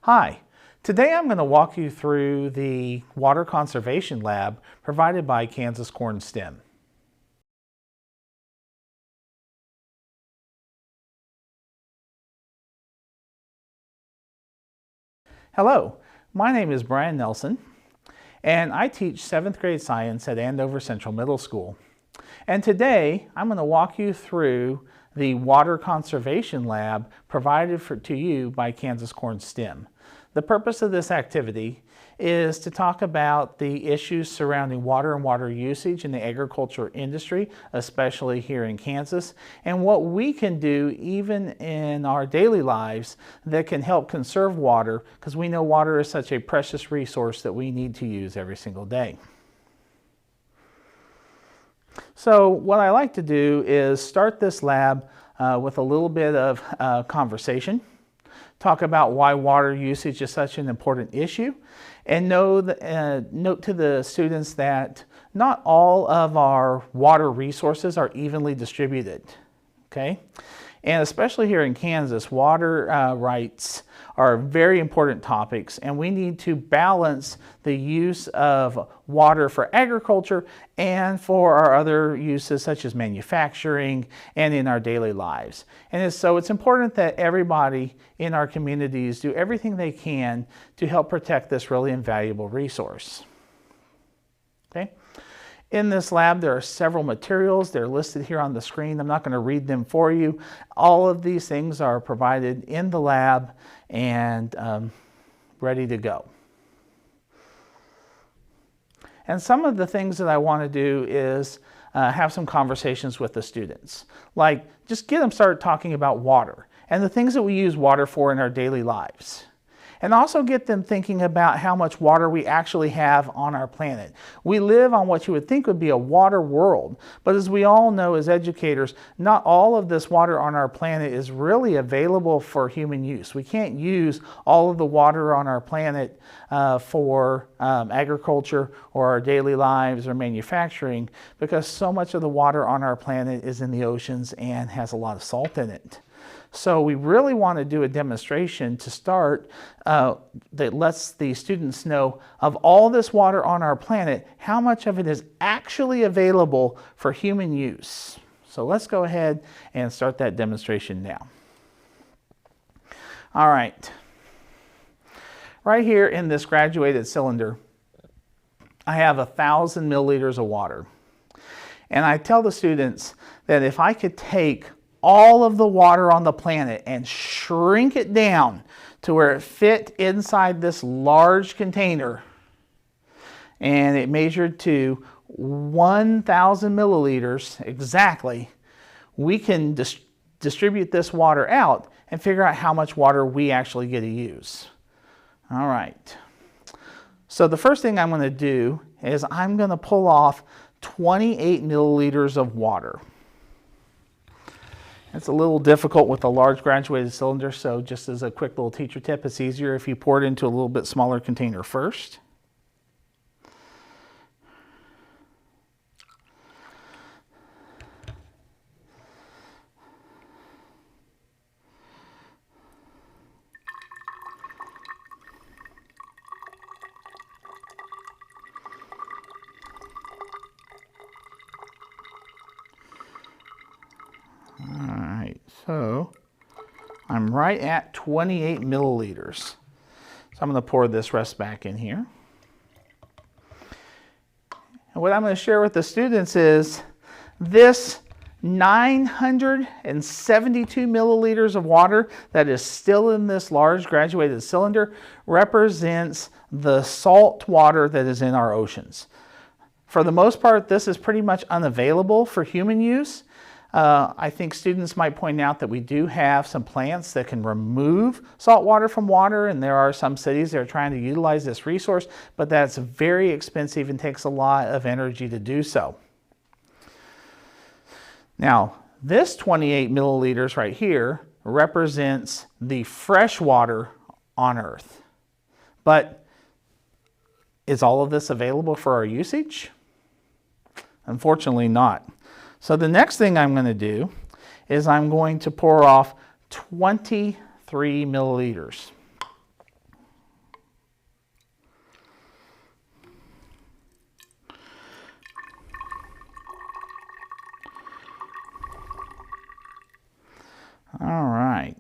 Hi, today I'm going to walk you through the water conservation lab provided by Kansas Corn STEM. Hello, my name is Brian Nelson and I teach 7th grade science at Andover Central Middle School. And today I'm going to walk you through the water conservation lab provided to you by Kansas Corn STEM. The purpose of this activity is to talk about the issues surrounding water and water usage in the agriculture industry, especially here in Kansas, and what we can do even in our daily lives that can help conserve water, because we know water is such a precious resource that we need to use every single day. So what I like to do is start this lab with a little bit of conversation, talk about why water usage is such an important issue, and note to the students that not all of our water resources are evenly distributed, okay? And especially here in Kansas, water rights are very important topics, and we need to balance the use of water for agriculture and for our other uses such as manufacturing and in our daily lives. And so it's important that everybody in our communities do everything they can to help protect this really invaluable resource. Okay? In this lab, there are several materials. They're listed here on the screen. I'm not going to read them for you. All of these things are provided in the lab and ready to go. And some of the things that I want to do is have some conversations with the students. Like, just get them started talking about water and the things that we use water for in our daily lives. And also get them thinking about how much water we actually have on our planet. We live on what you would think would be a water world, but as we all know as educators, not all of this water on our planet is really available for human use. We can't use all of the water on our planet for agriculture or our daily lives or manufacturing, because so much of the water on our planet is in the oceans and has a lot of salt in it. So we really want to do a demonstration to start that lets the students know of all this water on our planet, how much of it is actually available for human use. So let's go ahead and start that demonstration now. All right. Right here in this graduated cylinder, I have 1,000 milliliters of water. And I tell the students that if I could take all of the water on the planet and shrink it down to where it fit inside this large container, and it measured to 1,000 milliliters exactly, we can distribute this water out and figure out how much water we actually get to use. All right. So the first thing I'm going to do is I'm going to pull off 28 milliliters of water. It's a little difficult with a large graduated cylinder, so just as a quick little teacher tip, it's easier if you pour it into a little bit smaller container first. So I'm right at 28 milliliters. So I'm going to pour this rest back in here. And what I'm going to share with the students is this 972 milliliters of water that is still in this large graduated cylinder represents the salt water that is in our oceans. For the most part, this is pretty much unavailable for human use. I think students might point out that we do have some plants that can remove salt water from water, and there are some cities that are trying to utilize this resource, but that's very expensive and takes a lot of energy to do so. Now, this 28 milliliters right here represents the fresh water on Earth. But is all of this available for our usage? Unfortunately not. So the next thing I'm going to do is I'm going to pour off 23 milliliters. All right.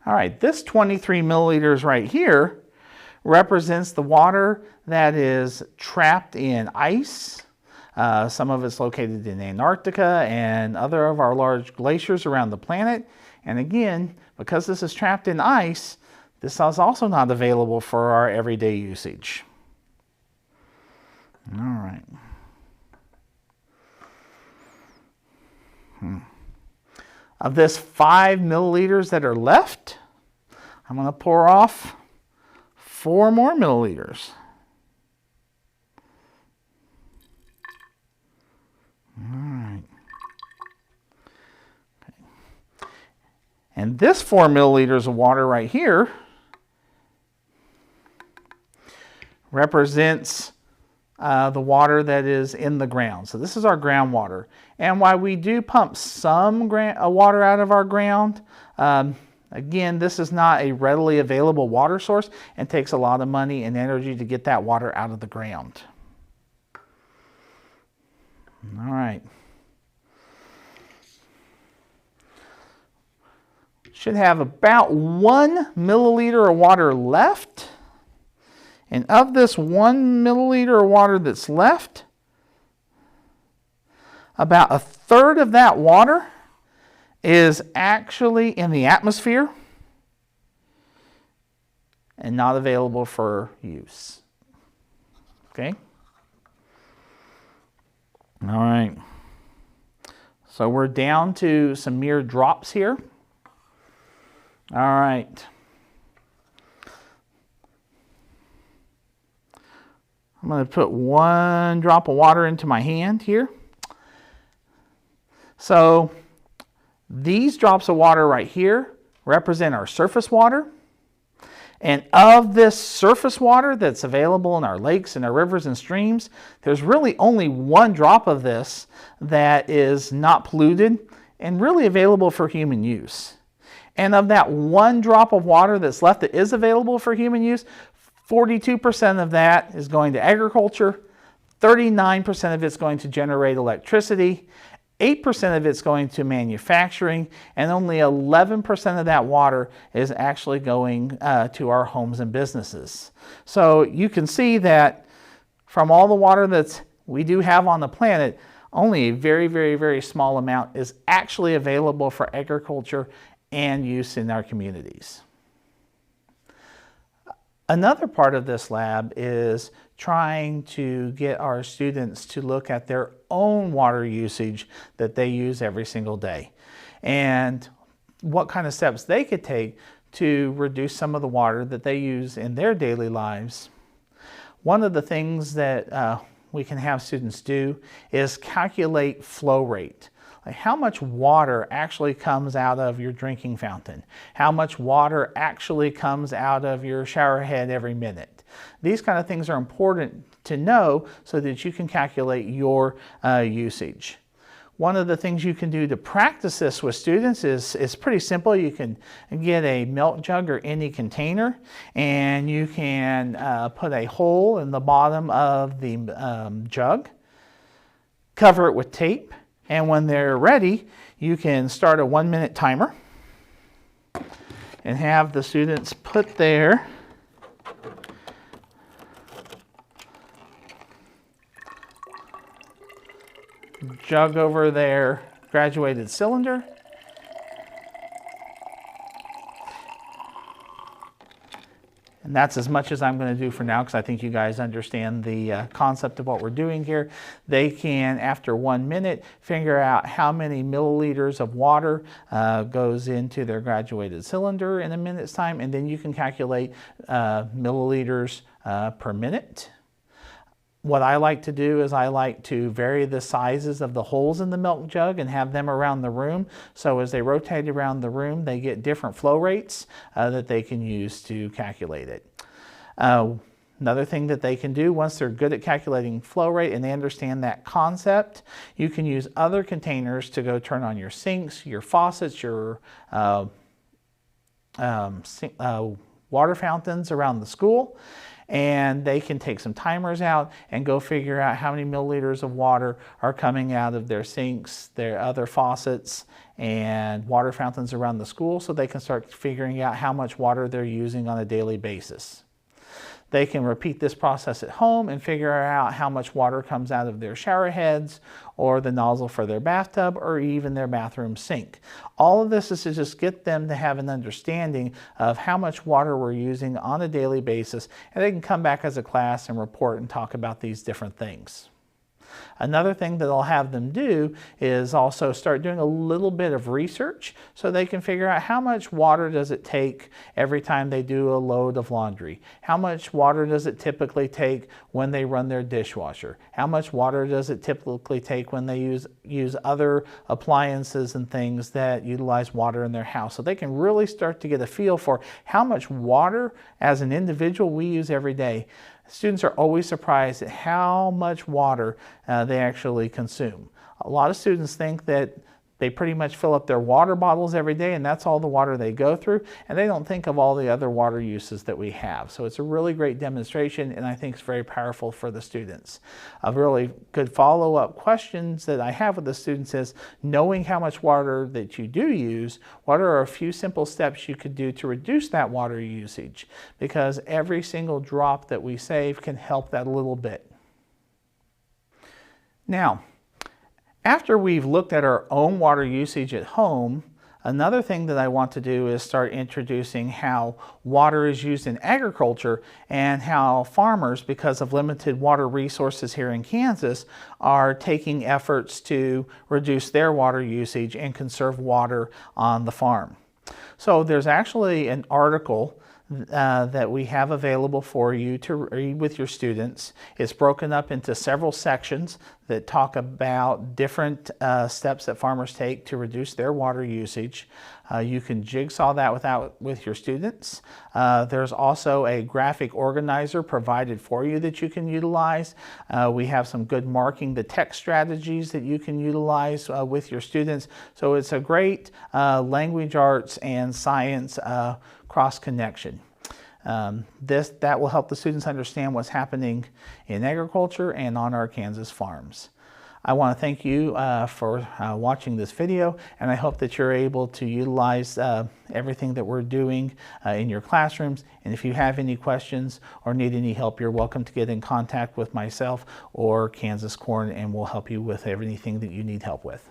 All right, this 23 milliliters right here represents the water that is trapped in ice. Some of it's located in Antarctica and other of our large glaciers around the planet. And again, because this is trapped in ice, this is also not available for our everyday usage. All right. Of this 5 milliliters that are left, I'm going to pour off 4 more milliliters. All right. Okay. And this 4 milliliters of water right here represents the water that is in the ground. So this is our groundwater. And while we do pump some water out of our ground, again, this is not a readily available water source and takes a lot of money and energy to get that water out of the ground. All right. Should have about 1 milliliter of water left. And of this 1 milliliter of water that's left, about a third of that water is actually in the atmosphere and not available for use. Okay? All right. So we're down to some mere drops here. All right. I'm going to put 1 drop of water into my hand here. So these drops of water right here represent our surface water. And of this surface water that's available in our lakes and our rivers and streams, there's really only 1 drop of this that is not polluted and really available for human use. And of that 1 drop of water that's left that is available for human use, 42% of that is going to agriculture, 39% of it's going to generate electricity, 8% of it's going to manufacturing, and only 11% of that water is actually going to our homes and businesses. So you can see that from all the water that we do have on the planet, only a very, very, very small amount is actually available for agriculture and use in our communities. Another part of this lab is trying to get our students to look at their own water usage that they use every single day and what kind of steps they could take to reduce some of the water that they use in their daily lives. One of the things that we can have students do is calculate flow rate. Like how much water actually comes out of your drinking fountain? How much water actually comes out of your shower head every minute? These kind of things are important to know so that you can calculate your usage. One of the things you can do to practice this with students is pretty simple. You can get a milk jug or any container and you can put a hole in the bottom of the jug, cover it with tape, and when they're ready, you can start a 1-minute timer and have the students put their jug over their graduated cylinder. And that's as much as I'm going to do for now because I think you guys understand the concept of what we're doing here. They can, after 1 minute, figure out how many milliliters of water goes into their graduated cylinder in a minute's time, and then you can calculate milliliters per minute. What I like to do is I like to vary the sizes of the holes in the milk jug and have them around the room. So as they rotate around the room, they get different flow rates that they can use to calculate it. Another thing that they can do once they're good at calculating flow rate and they understand that concept, you can use other containers to go turn on your sinks, your faucets, your water fountains around the school. and they can take some timers out and go figure out how many milliliters of water are coming out of their sinks, their other faucets, and water fountains around the school, so they can start figuring out how much water they're using on a daily basis. They can repeat this process at home and figure out how much water comes out of their shower heads or the nozzle for their bathtub or even their bathroom sink. All of this is to just get them to have an understanding of how much water we're using on a daily basis, and they can come back as a class and report and talk about these different things. Another thing that I'll have them do is also start doing a little bit of research so they can figure out how much water does it take every time they do a load of laundry. How much water does it typically take when they run their dishwasher? How much water does it typically take when they use other appliances and things that utilize water in their house? So they can really start to get a feel for how much water as an individual we use every day. Students are always surprised at how much water they actually consume. A lot of students think that they pretty much fill up their water bottles every day and that's all the water they go through, and they don't think of all the other water uses that we have. So it's a really great demonstration, and I think it's very powerful for the students. A really good follow-up questions that I have with the students is, knowing how much water that you do use, what are a few simple steps you could do to reduce that water usage? Because every single drop that we save can help that a little bit. Now, after we've looked at our own water usage at home, another thing that I want to do is start introducing how water is used in agriculture and how farmers, because of limited water resources here in Kansas, are taking efforts to reduce their water usage and conserve water on the farm. So there's actually an article that we have available for you to read with your students. It's broken up into several sections that talk about different steps that farmers take to reduce their water usage. You can jigsaw that with your students. There's also a graphic organizer provided for you that you can utilize. We have some good marking the text strategies that you can utilize with your students. So it's a great language arts and science cross connection. That will help the students understand what's happening in agriculture and on our Kansas farms. I want to thank you for watching this video, and I hope that you're able to utilize everything that we're doing in your classrooms. And if you have any questions or need any help, you're welcome to get in contact with myself or Kansas Corn, and we'll help you with anything that you need help with.